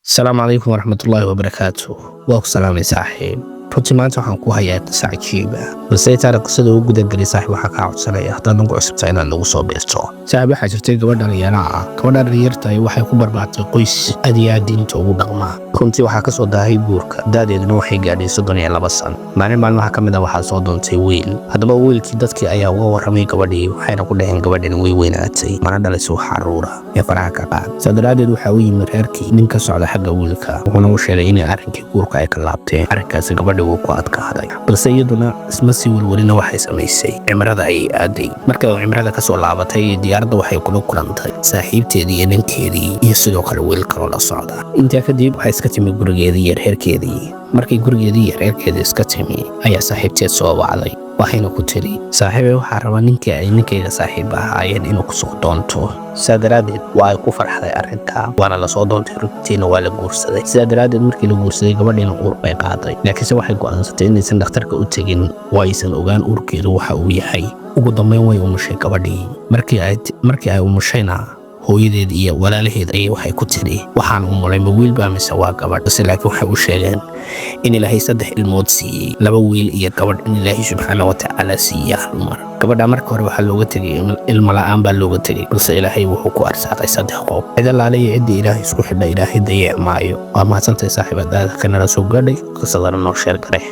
السلام عليكم ورحمة الله وبركاته. واku salaamay saaxiib. runtii maanta waxaan ku hayaa qisa cajiib ah balse intaan qisada u guda galin saaxiib waxaa kaa codsanaya haddaad nagu cusubtahay inaad nagu soo biirto. saaxiib waxaa jirtay gabadh dhalinyaro ah. gabadha dhalinyartahay waxay ku barbaartay qoys aad iyo aad diinta ugu dhaqma. runtii waxaa ka soo daahay guurka da'deeduna waxay gaadhay 32 sano. maalmaha ka mid ah waxaa soo doontay wiil. haddaba wiilkii dadkii ayaa uga warramay gabadhii waxayna ku dhaheen gabadhan way weynaatay mana dhalayso xaruura ee faraha ka qaad. sadaraadeed waxaa u yimid reerkii nin ka socda xagga wiilka wuxuuna u sheegay in arrinkii guurka ay ka laabteen. arrinkaasi gabadha wuu ku adkaaday balse iyaduna isma sii walwalina waxay samaysay cimrada ayay aaday. markay cimrada ka soo laabatay diyaaradda waxay kula kulantay saaxiibteedii iyo ninkeedii iyo sidoo kale wiil kaloo la socda. intaa kadib waxay iska timi gurigeedii iyo reerkeedii. markay gurigeedii iyo reerkeedii iska timi ayaa saaxiibteed soo wacday waxayna ku tiri saaxiibay waxaa raba ninkii ay ninkayga saaxiib ahaayeen inuu ku soo doonto. sidaa daraaddeed waa ay ku farxday arrintaa waana la soo doontay runtiina waa la guursaday. sidaa daraaddeed markii la guursaday gabadhiina uur bay qaaday laakiinse waxay go'aansatay inaysan dhakhtarka u tegin oo aysan ogaan uurkeedu waxa uu yahay. ugu dambayn way umushay gabadhii. markii ay umushayna hooyadeed iyo walaalaheed ayay waxay ku tiri waxaan umulay ma wiil baa mise waa gabadh. balse laakiin waxay u sheegeen in ilaahay 3 ilmood siiyey 2 wiil iyo gabadh in ilaahay subxaanahu wa tacaala siiyey hal mar. gabadha marka hore waxaa looga tegay ilmo la'aan baa looga tegay balse ilaahay wuxuu ku arsaaqay 3 qof. cid allaale iyo ciddii ilaahay isku xidha ilaahay dayeec maayo. waa mahadsantahay saaxiibadaada kanala soo gaadhay qisadana noo sheer garay.